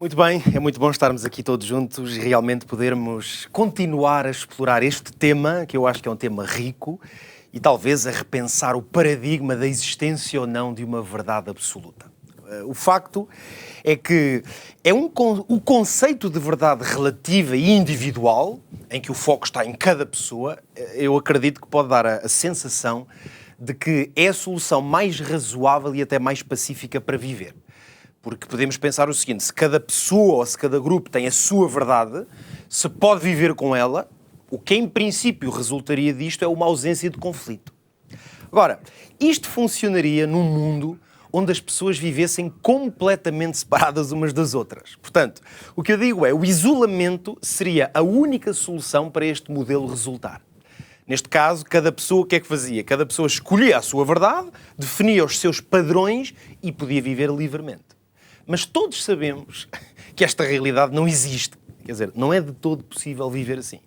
Muito bem, é muito bom estarmos aqui todos juntos e realmente podermos continuar a explorar este tema, que eu acho que é um tema rico, e talvez a repensar o paradigma da existência ou não de uma verdade absoluta. O facto é que o conceito de verdade relativa e individual, em que o foco está em cada pessoa, eu acredito que pode dar a sensação de que é a solução mais razoável e até mais pacífica para viver. Porque podemos pensar o seguinte: se cada pessoa ou se cada grupo tem a sua verdade, se pode viver com ela, o que em princípio resultaria disto é uma ausência de conflito. Agora, isto funcionaria num mundo onde as pessoas vivessem completamente separadas umas das outras. Portanto, o que eu digo é, o isolamento seria a única solução para este modelo resultar. Neste caso, cada pessoa o que é que fazia? Cada pessoa escolhia a sua verdade, definia os seus padrões e podia viver livremente. Mas todos sabemos que esta realidade não existe. Quer dizer, não é de todo possível viver assim.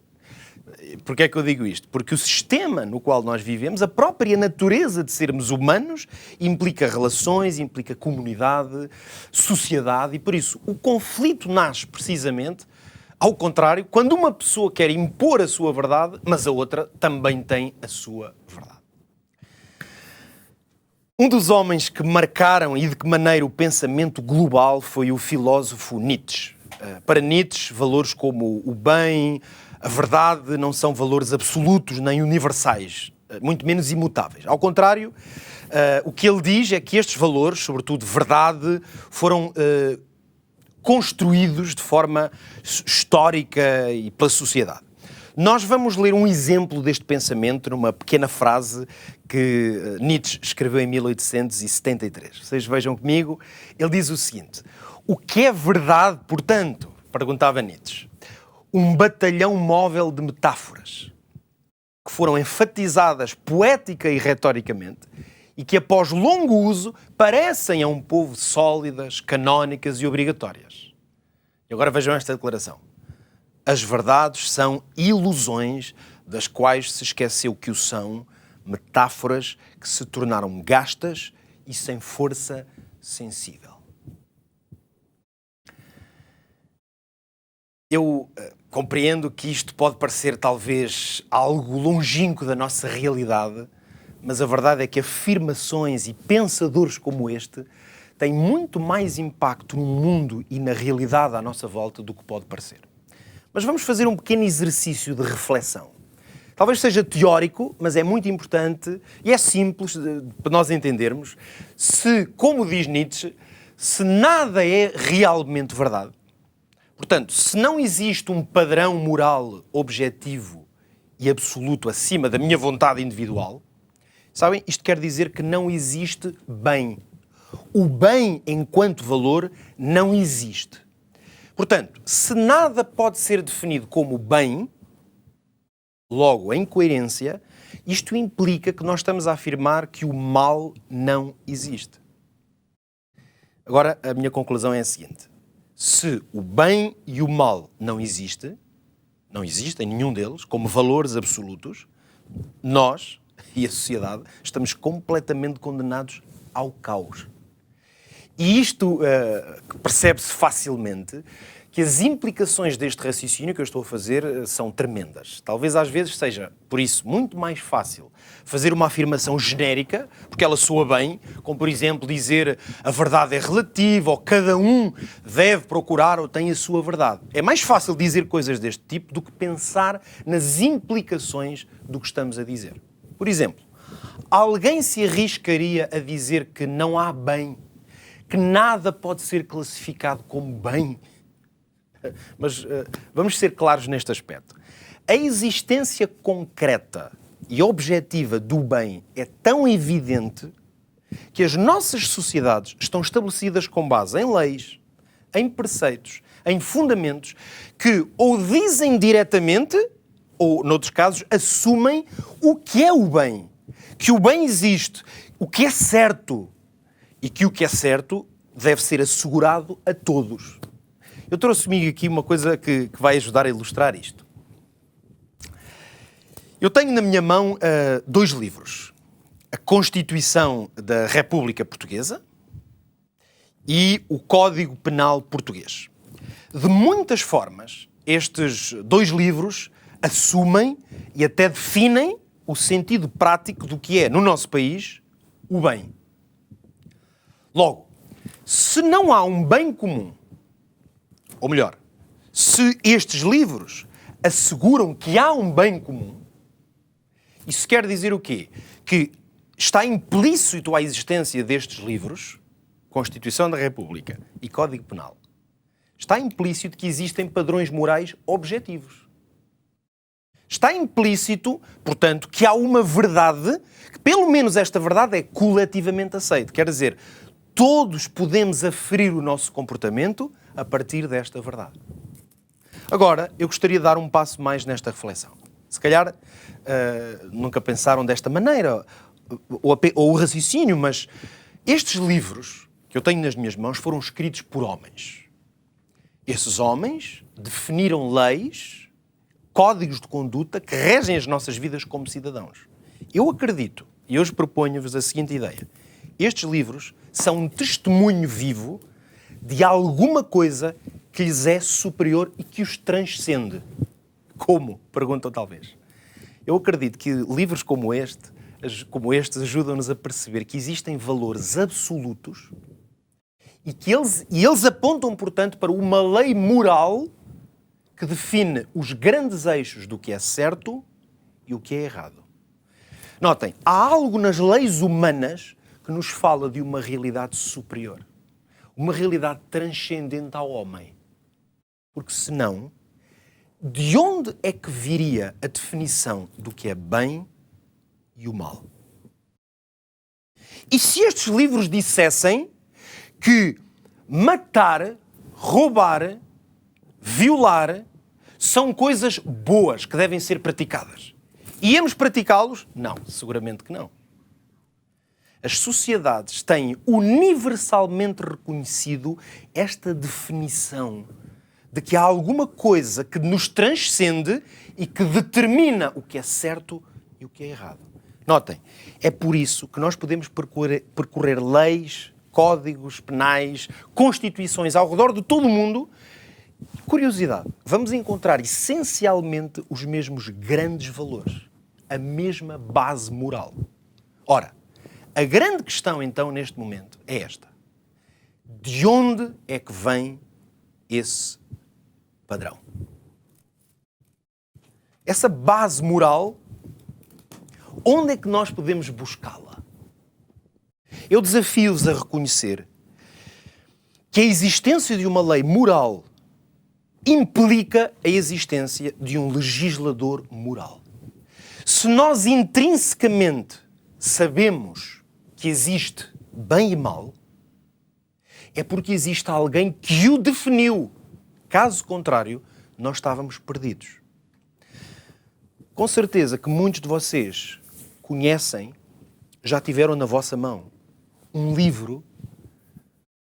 Porquê é que eu digo isto? Porque o sistema no qual nós vivemos, a própria natureza de sermos humanos, implica relações, implica comunidade, sociedade, e por isso o conflito nasce precisamente ao contrário, quando uma pessoa quer impor a sua verdade, mas a outra também tem a sua verdade. Um dos homens que marcaram e de que maneira o pensamento global foi o filósofo Nietzsche. Para Nietzsche, valores como o bem, a verdade não são valores absolutos nem universais, muito menos imutáveis. Ao contrário, o que ele diz é que estes valores, sobretudo verdade, foram construídos de forma histórica e pela sociedade. Nós vamos ler um exemplo deste pensamento numa pequena frase que Nietzsche escreveu em 1873. Vocês vejam comigo, ele diz o seguinte: o que é verdade, portanto, perguntava Nietzsche, um batalhão móvel de metáforas que foram enfatizadas poética e retoricamente e que, após longo uso, parecem a um povo sólidas, canónicas e obrigatórias. E agora vejam esta declaração. As verdades são ilusões das quais se esqueceu que o são, metáforas que se tornaram gastas e sem força sensível. Eu compreendo que isto pode parecer talvez algo longínquo da nossa realidade, mas a verdade é que afirmações e pensadores como este têm muito mais impacto no mundo e na realidade à nossa volta do que pode parecer. Mas vamos fazer um pequeno exercício de reflexão. Talvez seja teórico, mas é muito importante e é simples para nós entendermos se, como diz Nietzsche, se nada é realmente verdade. Portanto, se não existe um padrão moral objetivo e absoluto acima da minha vontade individual, sabem, isto quer dizer que não existe bem. O bem, enquanto valor, não existe. Portanto, se nada pode ser definido como bem, logo, em coerência, isto implica que nós estamos a afirmar que o mal não existe. Agora, a minha conclusão é a seguinte. Se o bem e o mal não existem nenhum deles, como valores absolutos, nós e a sociedade estamos completamente condenados ao caos. E isto percebe-se facilmente que as implicações deste raciocínio que eu estou a fazer são tremendas. Talvez às vezes seja, por isso, muito mais fácil fazer uma afirmação genérica, porque ela soa bem, como por exemplo dizer a verdade é relativa ou cada um deve procurar ou tem a sua verdade. É mais fácil dizer coisas deste tipo do que pensar nas implicações do que estamos a dizer. Por exemplo, alguém se arriscaria a dizer que não há bem, que nada pode ser classificado como bem? Mas vamos ser claros neste aspecto. A existência concreta e objetiva do bem é tão evidente que as nossas sociedades estão estabelecidas com base em leis, em preceitos, em fundamentos que ou dizem diretamente ou, noutros casos, assumem o que é o bem. Que o bem existe, o que é certo. E que o que é certo deve ser assegurado a todos. Eu trouxe comigo aqui uma coisa que vai ajudar a ilustrar isto. Eu tenho na minha mão dois livros. A Constituição da República Portuguesa e o Código Penal Português. De muitas formas, estes dois livros assumem e até definem o sentido prático do que é, no nosso país, o bem. Logo, se não há um bem comum, ou melhor, se estes livros asseguram que há um bem comum, isso quer dizer o quê? Que está implícito à existência destes livros, Constituição da República e Código Penal, está implícito que existem padrões morais objetivos. Está implícito, portanto, que há uma verdade, que pelo menos esta verdade é coletivamente aceita. Quer dizer, todos podemos aferir o nosso comportamento a partir desta verdade. Agora, eu gostaria de dar um passo mais nesta reflexão. Se calhar nunca pensaram desta maneira, ou o raciocínio, mas estes livros que eu tenho nas minhas mãos foram escritos por homens. Esses homens definiram leis, códigos de conduta que regem as nossas vidas como cidadãos. Eu acredito, e hoje proponho-vos a seguinte ideia. Estes livros são um testemunho vivo de alguma coisa que lhes é superior e que os transcende. Como? Perguntam talvez. Eu acredito que livros como estes ajudam-nos a perceber que existem valores absolutos e que eles apontam, portanto, para uma lei moral que define os grandes eixos do que é certo e o que é errado. Notem, há algo nas leis humanas que nos fala de uma realidade superior, uma realidade transcendente ao homem. Porque senão, de onde é que viria a definição do que é bem e o mal? E se estes livros dissessem que matar, roubar, violar são coisas boas que devem ser praticadas? Íamos praticá-los? Não, seguramente que não. As sociedades têm universalmente reconhecido esta definição de que há alguma coisa que nos transcende e que determina o que é certo e o que é errado. Notem, é por isso que nós podemos percorrer leis, códigos penais, constituições ao redor de todo o mundo. Curiosidade, vamos encontrar essencialmente os mesmos grandes valores, a mesma base moral. Ora, a grande questão então neste momento é esta. De onde é que vem esse padrão? Essa base moral, onde é que nós podemos buscá-la? Eu desafio-vos a reconhecer que a existência de uma lei moral implica a existência de um legislador moral. Se nós intrinsecamente sabemos que existe bem e mal, é porque existe alguém que o definiu. Caso contrário, nós estávamos perdidos. Com certeza que muitos de vocês conhecem, já tiveram na vossa mão, um livro,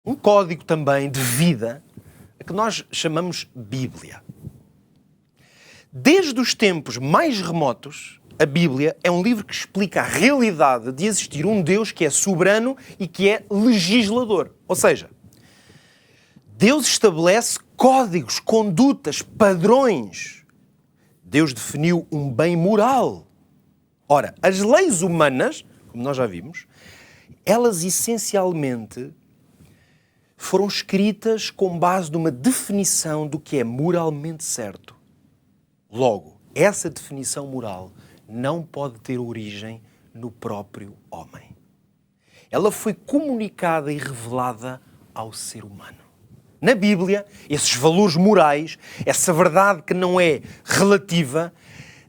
um código também de vida, que nós chamamos Bíblia. Desde os tempos mais remotos, a Bíblia é um livro que explica a realidade de existir um Deus que é soberano e que é legislador. Ou seja, Deus estabelece códigos, condutas, padrões. Deus definiu um bem moral. Ora, as leis humanas, como nós já vimos, elas essencialmente foram escritas com base numa definição do que é moralmente certo. Logo, essa definição moral não pode ter origem no próprio homem. Ela foi comunicada e revelada ao ser humano. Na Bíblia, esses valores morais, essa verdade que não é relativa,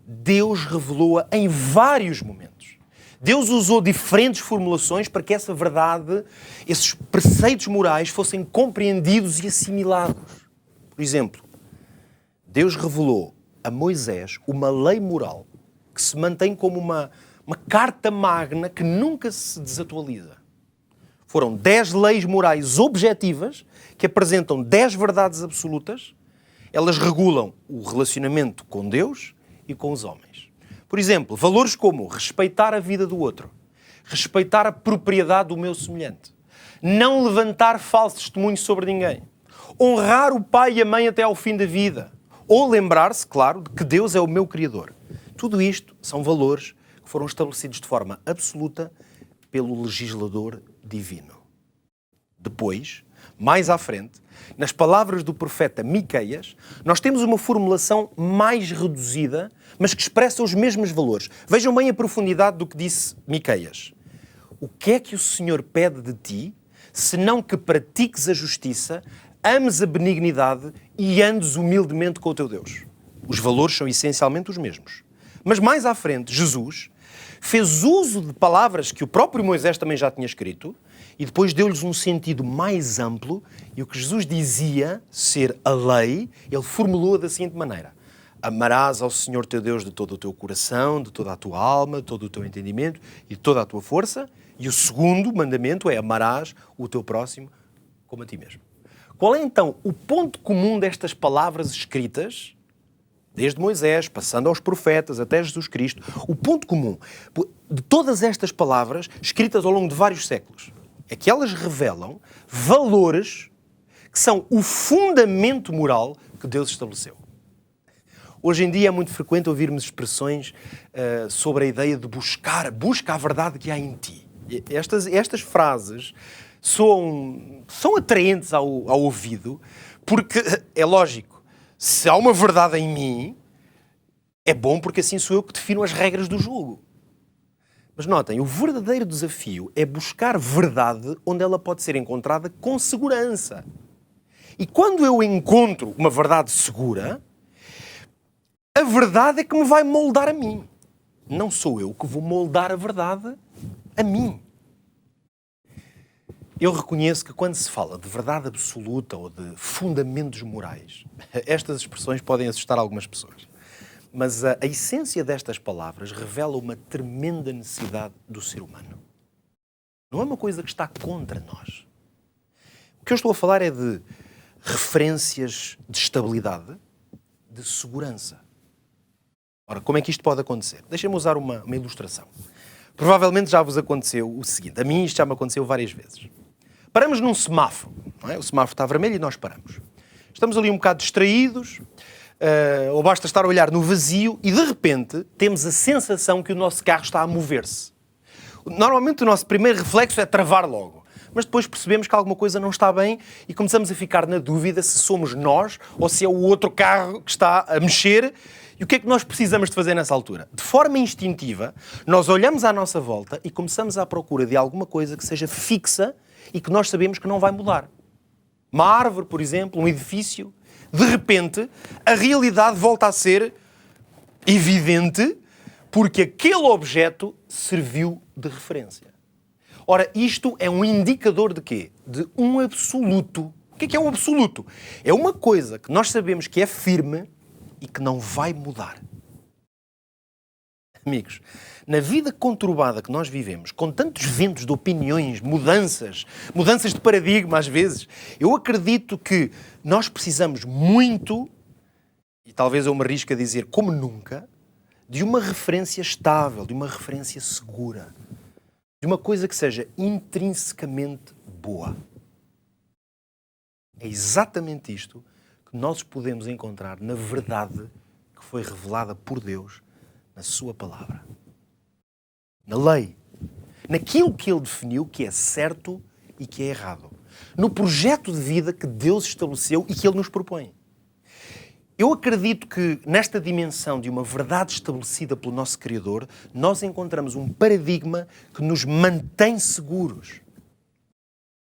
Deus revelou-a em vários momentos. Deus usou diferentes formulações para que essa verdade, esses preceitos morais, fossem compreendidos e assimilados. Por exemplo, Deus revelou a Moisés uma lei moral que se mantém como uma carta magna que nunca se desatualiza. Foram 10 leis morais objetivas que apresentam 10 verdades absolutas. Elas regulam o relacionamento com Deus e com os homens. Por exemplo, valores como respeitar a vida do outro, respeitar a propriedade do meu semelhante, não levantar falso testemunho sobre ninguém, honrar o pai e a mãe até ao fim da vida. Ou lembrar-se, claro, de que Deus é o meu Criador. Tudo isto são valores que foram estabelecidos de forma absoluta pelo legislador divino. Depois, mais à frente, nas palavras do profeta Miqueias, nós temos uma formulação mais reduzida, mas que expressa os mesmos valores. Vejam bem a profundidade do que disse Miqueias. O que é que o Senhor pede de ti, senão que pratiques a justiça, ames a benignidade e andes humildemente com o teu Deus? Os valores são essencialmente os mesmos. Mas mais à frente, Jesus fez uso de palavras que o próprio Moisés também já tinha escrito e depois deu-lhes um sentido mais amplo, e o que Jesus dizia ser a lei, ele formulou da seguinte maneira: amarás ao Senhor teu Deus de todo o teu coração, de toda a tua alma, de todo o teu entendimento e de toda a tua força. E o segundo mandamento é: amarás o teu próximo como a ti mesmo. Qual é então o ponto comum destas palavras escritas, desde Moisés, passando aos profetas, até Jesus Cristo? O ponto comum de todas estas palavras, escritas ao longo de vários séculos, é que elas revelam valores que são o fundamento moral que Deus estabeleceu. Hoje em dia é muito frequente ouvirmos expressões sobre a ideia de busca a verdade que há em ti. Estas frases são atraentes ao ouvido, porque é lógico, se há uma verdade em mim, é bom porque assim sou eu que defino as regras do jogo. Mas notem, o verdadeiro desafio é buscar verdade onde ela pode ser encontrada com segurança. E quando eu encontro uma verdade segura, a verdade é que me vai moldar a mim. Não sou eu que vou moldar a verdade a mim. Eu reconheço que quando se fala de verdade absoluta ou de fundamentos morais, estas expressões podem assustar algumas pessoas. Mas a essência destas palavras revela uma tremenda necessidade do ser humano. Não é uma coisa que está contra nós. O que eu estou a falar é de referências de estabilidade, de segurança. Ora, como é que isto pode acontecer? Deixem-me usar uma ilustração. Provavelmente já vos aconteceu o seguinte. A mim isto já me aconteceu várias vezes. Paramos num semáforo, não é? O semáforo está vermelho e nós paramos. Estamos ali um bocado distraídos, ou basta estar a olhar no vazio e de repente temos a sensação que o nosso carro está a mover-se. Normalmente o nosso primeiro reflexo é travar logo, mas depois percebemos que alguma coisa não está bem e começamos a ficar na dúvida se somos nós ou se é o outro carro que está a mexer. E o que é que nós precisamos de fazer nessa altura? De forma instintiva, nós olhamos à nossa volta e começamos à procura de alguma coisa que seja fixa e que nós sabemos que não vai mudar. Uma árvore, por exemplo, um edifício. De repente, a realidade volta a ser evidente porque aquele objeto serviu de referência. Ora, isto é um indicador de quê? De um absoluto. O que é um absoluto? É uma coisa que nós sabemos que é firme e que não vai mudar. Amigos, na vida conturbada que nós vivemos, com tantos ventos de opiniões, mudanças de paradigma às vezes, eu acredito que nós precisamos muito, e talvez eu me arrisque a dizer como nunca, de uma referência estável, de uma referência segura, de uma coisa que seja intrinsecamente boa. É exatamente isto que nós podemos encontrar na verdade que foi revelada por Deus na sua palavra. Na lei. Naquilo que ele definiu que é certo e que é errado. No projeto de vida que Deus estabeleceu e que ele nos propõe. Eu acredito que nesta dimensão de uma verdade estabelecida pelo nosso Criador, nós encontramos um paradigma que nos mantém seguros.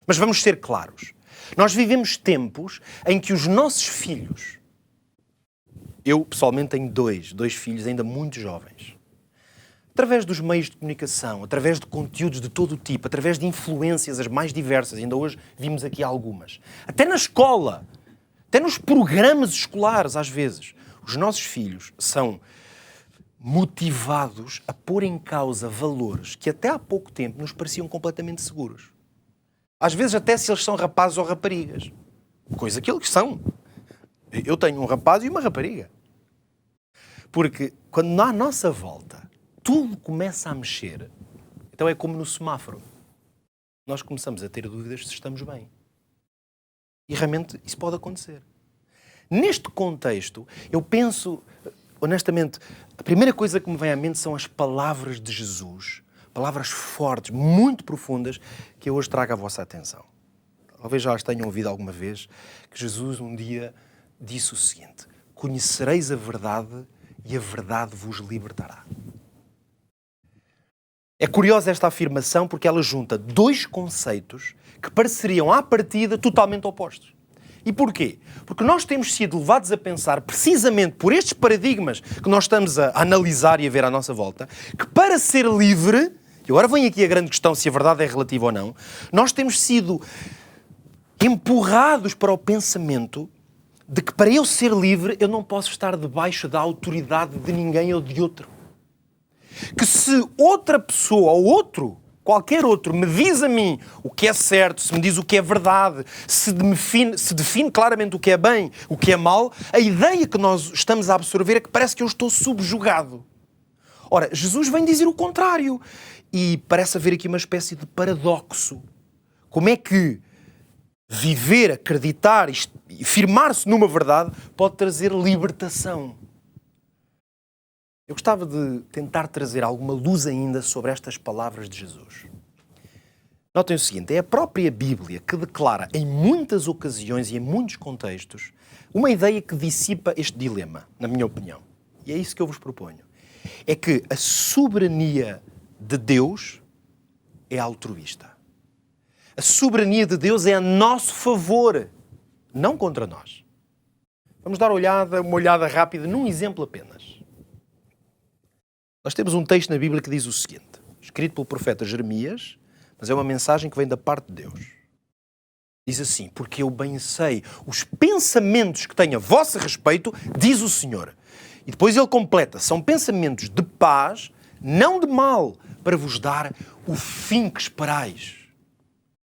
Mas vamos ser claros. Nós vivemos tempos em que os nossos filhos... Eu, pessoalmente, tenho dois filhos ainda muito jovens. Através dos meios de comunicação, através de conteúdos de todo o tipo, através de influências as mais diversas, ainda hoje vimos aqui algumas. Até na escola, até nos programas escolares, às vezes, os nossos filhos são motivados a pôr em causa valores que até há pouco tempo nos pareciam completamente seguros. Às vezes até se eles são rapazes ou raparigas. Coisa que eles são. Eu tenho um rapaz e uma rapariga. Porque quando na nossa volta tudo começa a mexer, então é como no semáforo. Nós começamos a ter dúvidas se estamos bem. E realmente isso pode acontecer. Neste contexto, eu penso, honestamente, a primeira coisa que me vem à mente são as palavras de Jesus. Palavras fortes, muito profundas, que eu hoje trago à vossa atenção. Talvez já as tenham ouvido alguma vez, que Jesus um dia disse o seguinte: conhecereis a verdade e a verdade vos libertará. É curiosa esta afirmação porque ela junta dois conceitos que pareceriam à partida totalmente opostos. E porquê? Porque nós temos sido levados a pensar, precisamente por estes paradigmas que nós estamos a analisar e a ver à nossa volta, que para ser livre, e agora vem aqui a grande questão se a verdade é relativa ou não, nós temos sido empurrados para o pensamento de que para eu ser livre eu não posso estar debaixo da autoridade de ninguém ou de outro. Que se outra pessoa ou outro, qualquer outro, me diz a mim o que é certo, se me diz o que é verdade, se define claramente o que é bem, o que é mal, a ideia que nós estamos a absorver é que parece que eu estou subjugado. Ora, Jesus vem dizer o contrário. E parece haver aqui uma espécie de paradoxo. Como é que viver, acreditar e firmar-se numa verdade pode trazer libertação? Eu gostava de tentar trazer alguma luz ainda sobre estas palavras de Jesus. Notem o seguinte, é a própria Bíblia que declara em muitas ocasiões e em muitos contextos uma ideia que dissipa este dilema, na minha opinião. E é isso que eu vos proponho. É que a soberania de Deus é altruísta. A soberania de Deus é a nosso favor, não contra nós. Vamos dar uma olhada rápida num exemplo apenas. Nós temos um texto na Bíblia que diz o seguinte, escrito pelo profeta Jeremias, mas é uma mensagem que vem da parte de Deus. Diz assim, porque eu bem sei os pensamentos que tenho a vosso respeito, diz o Senhor. E depois ele completa, são pensamentos de paz, não de mal, para vos dar o fim que esperais.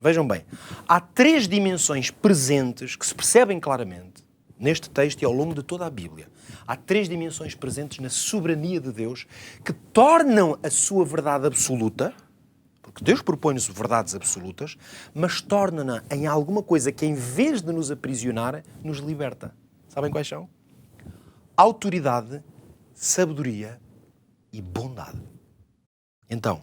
Vejam bem, há três dimensões presentes que se percebem claramente neste texto e ao longo de toda a Bíblia. Há três dimensões presentes na soberania de Deus que tornam a sua verdade absoluta, porque Deus propõe-nos verdades absolutas, mas torna-na em alguma coisa que, em vez de nos aprisionar, nos liberta. Sabem quais são? Autoridade, sabedoria e bondade. Então,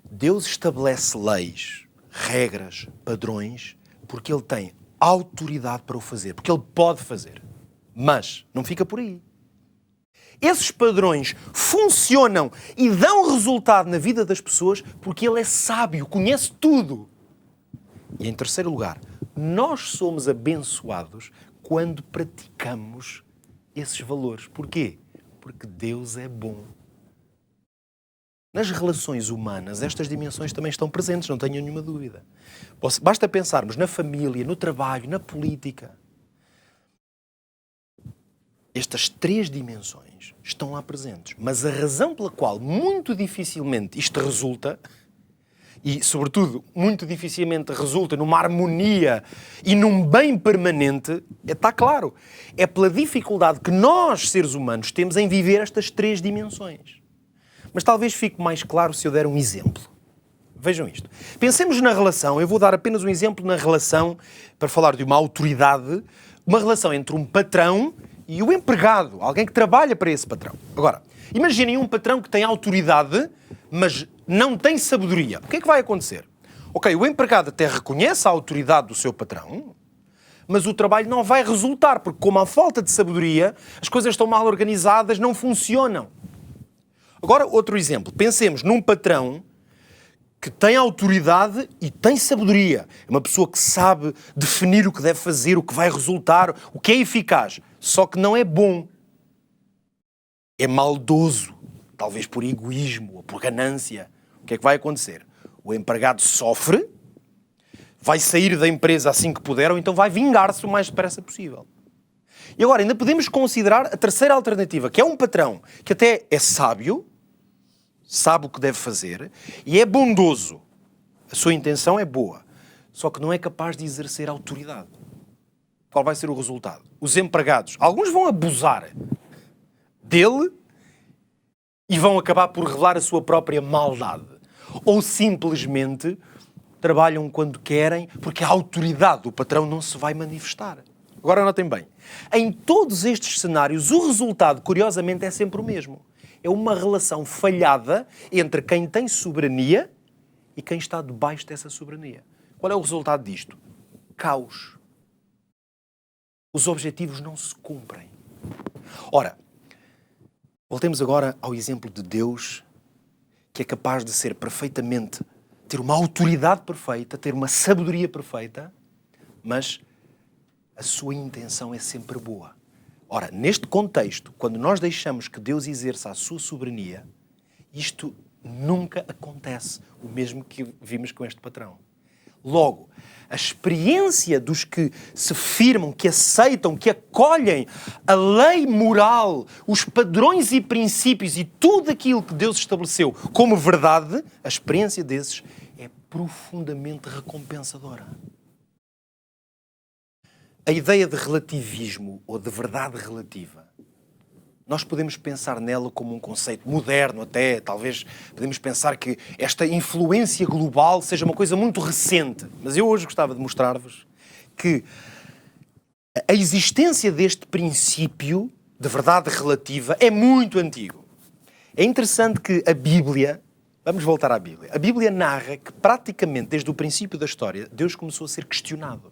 Deus estabelece leis, regras, padrões, porque Ele tem autoridade para o fazer, porque Ele pode fazer. Mas não fica por aí. Esses padrões funcionam e dão resultado na vida das pessoas porque Ele é sábio, conhece tudo. E em terceiro lugar, nós somos abençoados quando praticamos esses valores. Porquê? Porque Deus é bom. Nas relações humanas, estas dimensões também estão presentes, não tenho nenhuma dúvida. Basta pensarmos na família, no trabalho, na política. Estas três dimensões estão lá presentes. Mas a razão pela qual muito dificilmente isto resulta, e sobretudo muito dificilmente resulta numa harmonia e num bem permanente, está claro. É pela dificuldade que nós, seres humanos, temos em viver estas três dimensões. Mas talvez fique mais claro se eu der um exemplo. Vejam isto. Pensemos na relação, eu vou dar apenas um exemplo na relação, para falar de uma autoridade, uma relação entre um patrão e o empregado, alguém que trabalha para esse patrão. Agora, imaginem um patrão que tem autoridade, mas não tem sabedoria. O que é que vai acontecer? Ok, o empregado até reconhece a autoridade do seu patrão, mas o trabalho não vai resultar, porque como há falta de sabedoria, as coisas estão mal organizadas, não funcionam. Agora, outro exemplo. Pensemos num patrão que tem autoridade e tem sabedoria. É uma pessoa que sabe definir o que deve fazer, o que vai resultar, o que é eficaz. Só que não é bom. É maldoso, talvez por egoísmo ou por ganância. O que é que vai acontecer? O empregado sofre, vai sair da empresa assim que puder, ou então vai vingar-se o mais depressa possível. E agora, ainda podemos considerar a terceira alternativa, que é um patrão que até é sábio, sabe o que deve fazer e é bondoso. A sua intenção é boa, só que não é capaz de exercer autoridade. Qual vai ser o resultado? Os empregados, alguns vão abusar dele e vão acabar por revelar a sua própria maldade. Ou simplesmente trabalham quando querem, porque a autoridade do patrão não se vai manifestar. Agora notem bem, em todos estes cenários, o resultado, curiosamente, é sempre o mesmo. É uma relação falhada entre quem tem soberania e quem está debaixo dessa soberania. Qual é o resultado disto? Caos. Os objetivos não se cumprem. Ora, voltemos agora ao exemplo de Deus, que é capaz de ser perfeitamente, ter uma autoridade perfeita, ter uma sabedoria perfeita, mas a sua intenção é sempre boa. Ora, neste contexto, quando nós deixamos que Deus exerça a sua soberania, isto nunca acontece, o mesmo que vimos com este patrão. Logo, a experiência dos que se firmam, que aceitam, que acolhem a lei moral, os padrões e princípios e tudo aquilo que Deus estabeleceu como verdade, a experiência desses é profundamente recompensadora. A ideia de relativismo ou de verdade relativa, nós podemos pensar nela como um conceito moderno até, talvez podemos pensar que esta influência global seja uma coisa muito recente. Mas eu hoje gostava de mostrar-vos que a existência deste princípio de verdade relativa é muito antigo. É interessante que a Bíblia, vamos voltar à Bíblia, a Bíblia narra que praticamente desde o princípio da história Deus começou a ser questionado.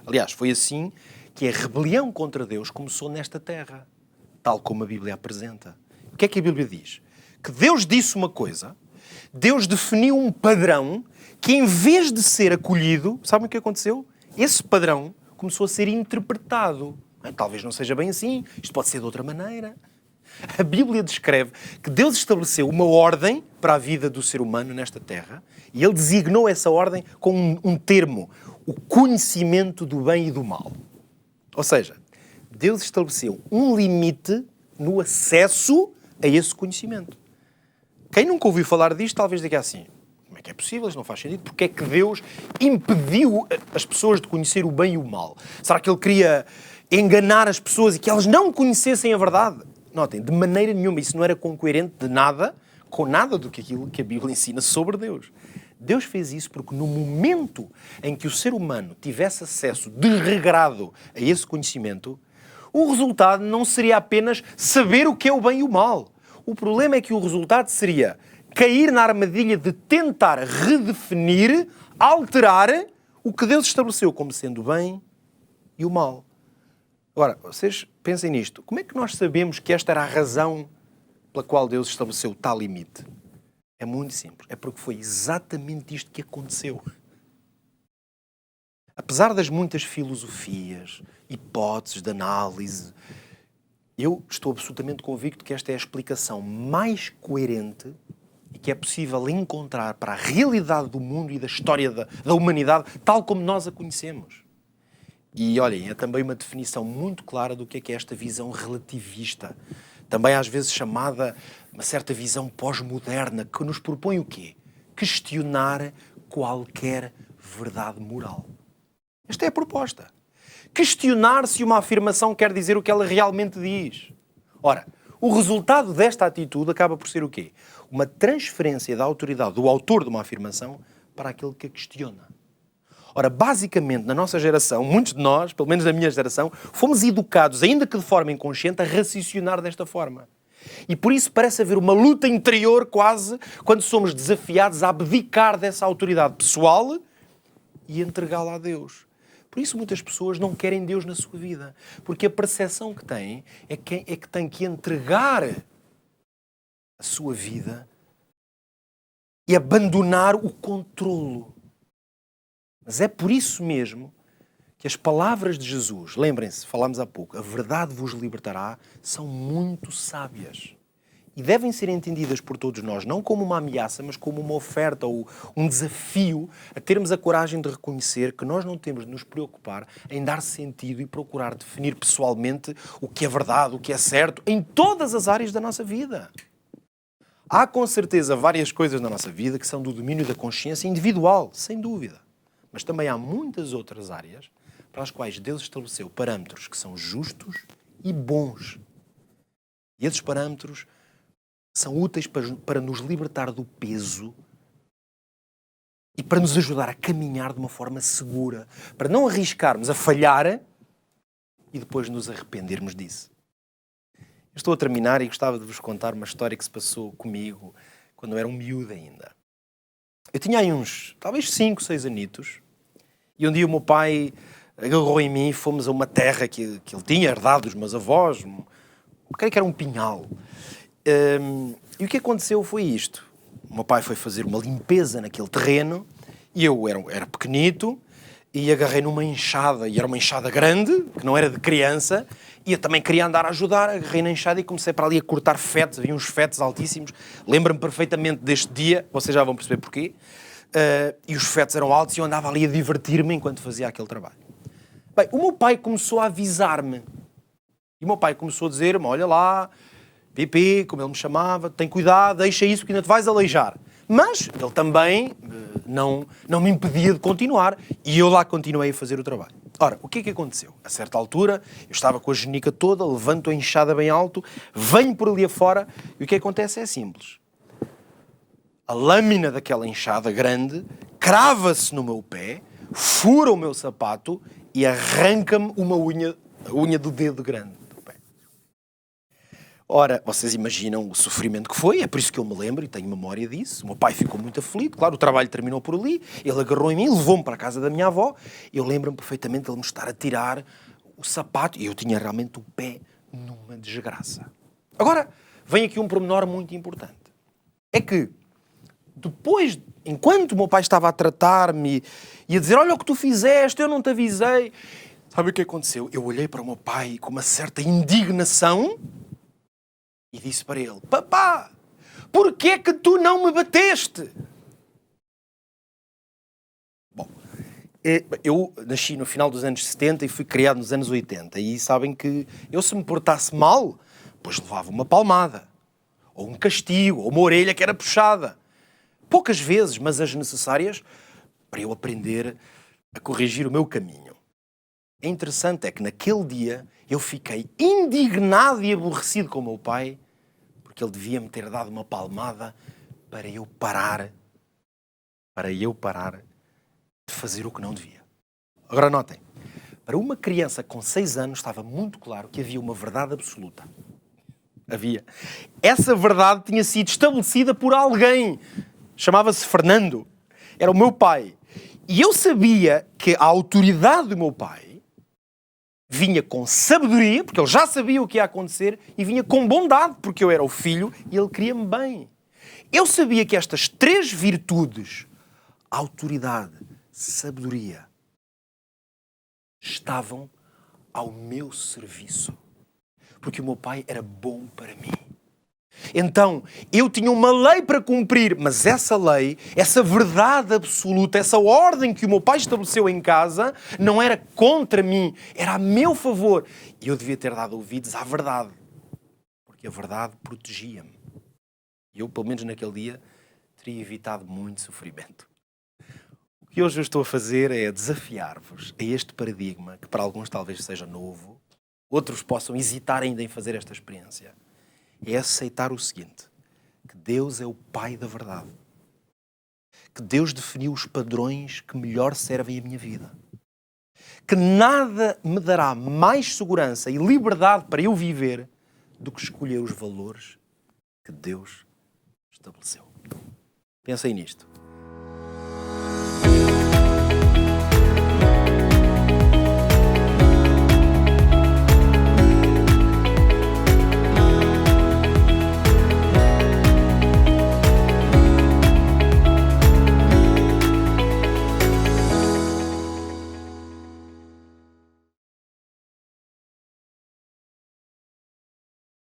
Aliás, foi assim que a rebelião contra Deus começou nesta terra, tal como a Bíblia apresenta. O que é que a Bíblia diz? Que Deus disse uma coisa, Deus definiu um padrão que, em vez de ser acolhido, sabem o que aconteceu? Esse padrão começou a ser interpretado. Talvez não seja bem assim, isto pode ser de outra maneira. A Bíblia descreve que Deus estabeleceu uma ordem para a vida do ser humano nesta terra e Ele designou essa ordem com um termo, o conhecimento do bem e do mal. Ou seja, Deus estabeleceu um limite no acesso a esse conhecimento. Quem nunca ouviu falar disto talvez diga assim, como é que é possível? Isto não faz sentido. Porque é que Deus impediu as pessoas de conhecer o bem e o mal? Será que Ele queria enganar as pessoas e que elas não conhecessem a verdade? Notem, de maneira nenhuma, isso não era concoerente de nada com nada do que aquilo que a Bíblia ensina sobre Deus. Deus fez isso porque no momento em que o ser humano tivesse acesso desregrado a esse conhecimento, o resultado não seria apenas saber o que é o bem e o mal. O problema é que o resultado seria cair na armadilha de tentar redefinir, alterar o que Deus estabeleceu como sendo o bem e o mal. Agora, vocês pensem nisto. Como é que nós sabemos que esta era a razão pela qual Deus estabeleceu tal limite? É muito simples. É porque foi exatamente isto que aconteceu. Apesar das muitas filosofias, hipóteses de análise, eu estou absolutamente convicto que esta é a explicação mais coerente e que é possível encontrar para a realidade do mundo e da história da humanidade, tal como nós a conhecemos. E olhem, é também uma definição muito clara do que é esta visão relativista. Também às vezes chamada uma certa visão pós-moderna, que nos propõe o quê? Questionar qualquer verdade moral. Esta é a proposta. Questionar se uma afirmação quer dizer o que ela realmente diz. Ora, o resultado desta atitude acaba por ser o quê? Uma transferência da autoridade do autor de uma afirmação para aquele que a questiona. Ora, basicamente, na nossa geração, muitos de nós, pelo menos na minha geração, fomos educados, ainda que de forma inconsciente, a raciocinar desta forma. E por isso parece haver uma luta interior quase quando somos desafiados a abdicar dessa autoridade pessoal e entregá-la a Deus. Por isso muitas pessoas não querem Deus na sua vida, porque a percepção que têm é que têm que entregar a sua vida e abandonar o controlo. Mas é por isso mesmo que as palavras de Jesus, lembrem-se, falámos há pouco, a verdade vos libertará, são muito sábias. E devem ser entendidas por todos nós, não como uma ameaça, mas como uma oferta ou um desafio a termos a coragem de reconhecer que nós não temos de nos preocupar em dar sentido e procurar definir pessoalmente o que é verdade, o que é certo, em todas as áreas da nossa vida. Há com certeza várias coisas na nossa vida que são do domínio da consciência individual, sem dúvida. Mas também há muitas outras áreas para as quais Deus estabeleceu parâmetros que são justos e bons. E esses parâmetros são úteis para nos libertar do peso e para nos ajudar a caminhar de uma forma segura, para não arriscarmos a falhar e depois nos arrependermos disso. Eu estou a terminar e gostava de vos contar uma história que se passou comigo quando eu era um miúdo ainda. Eu tinha aí uns, talvez 5, 6 anitos, e um dia o meu pai agarrou em mim e fomos a uma terra que ele tinha herdado dos meus avós, creio que era um pinhal. E o que aconteceu foi isto. O meu pai foi fazer uma limpeza naquele terreno e eu era pequenito e agarrei numa enxada, e era uma enxada grande, que não era de criança, e eu também queria andar a ajudar, agarrei na enxada e comecei para ali a cortar fetos, havia uns fetos altíssimos, lembro-me perfeitamente deste dia, vocês já vão perceber porquê, e os fetos eram altos e eu andava ali a divertir-me enquanto fazia aquele trabalho. Bem, o meu pai começou a avisar-me, e o meu pai começou a dizer-me, olha lá, Pipi, como ele me chamava, tem cuidado, deixa isso que ainda te vais aleijar. Mas ele também não me impedia de continuar e eu lá continuei a fazer o trabalho. Ora, o que é que aconteceu? A certa altura, eu estava com a genica toda, levanto a enxada bem alto, venho por ali afora e o que acontece é simples. A lâmina daquela enxada grande crava-se no meu pé, fura o meu sapato e arranca-me a unha do dedo grande. Ora, vocês imaginam o sofrimento que foi, é por isso que eu me lembro e tenho memória disso. O meu pai ficou muito aflito, claro, o trabalho terminou por ali, ele agarrou em mim, levou-me para a casa da minha avó, eu lembro-me perfeitamente de ele me estar a tirar o sapato e eu tinha realmente o pé numa desgraça. Agora, vem aqui um pormenor muito importante. É que, depois, enquanto o meu pai estava a tratar-me e a dizer, olha o que tu fizeste, eu não te avisei, sabe o que aconteceu? Eu olhei para o meu pai com uma certa indignação e disse para ele, papá, porquê é que tu não me bateste? Bom, eu nasci no final dos anos 70 e fui criado nos anos 80 e sabem que eu se me portasse mal, pois levava uma palmada, ou um castigo, ou uma orelha que era puxada. Poucas vezes, mas as necessárias para eu aprender a corrigir o meu caminho. É interessante é que naquele dia eu fiquei indignado e aborrecido com o meu pai porque ele devia me ter dado uma palmada para eu parar de fazer o que não devia. Agora notem, para uma criança com 6 anos estava muito claro que havia uma verdade absoluta. Havia. Essa verdade tinha sido estabelecida por alguém. Chamava-se Fernando. Era o meu pai. E eu sabia que a autoridade do meu pai vinha com sabedoria, porque ele já sabia o que ia acontecer, e vinha com bondade, porque eu era o filho e ele queria-me bem. Eu sabia que estas 3 virtudes, autoridade, sabedoria, estavam ao meu serviço. Porque o meu pai era bom para mim. Então, eu tinha uma lei para cumprir, mas essa lei, essa verdade absoluta, essa ordem que o meu pai estabeleceu em casa, não era contra mim, era a meu favor. E eu devia ter dado ouvidos à verdade, porque a verdade protegia-me. E eu, pelo menos naquele dia, teria evitado muito sofrimento. O que hoje eu estou a fazer é desafiar-vos a este paradigma, que para alguns talvez seja novo, outros possam hesitar ainda em fazer esta experiência. É aceitar o seguinte, que Deus é o Pai da verdade. Que Deus definiu os padrões que melhor servem a minha vida. Que nada me dará mais segurança e liberdade para eu viver do que escolher os valores que Deus estabeleceu. Pensem nisto.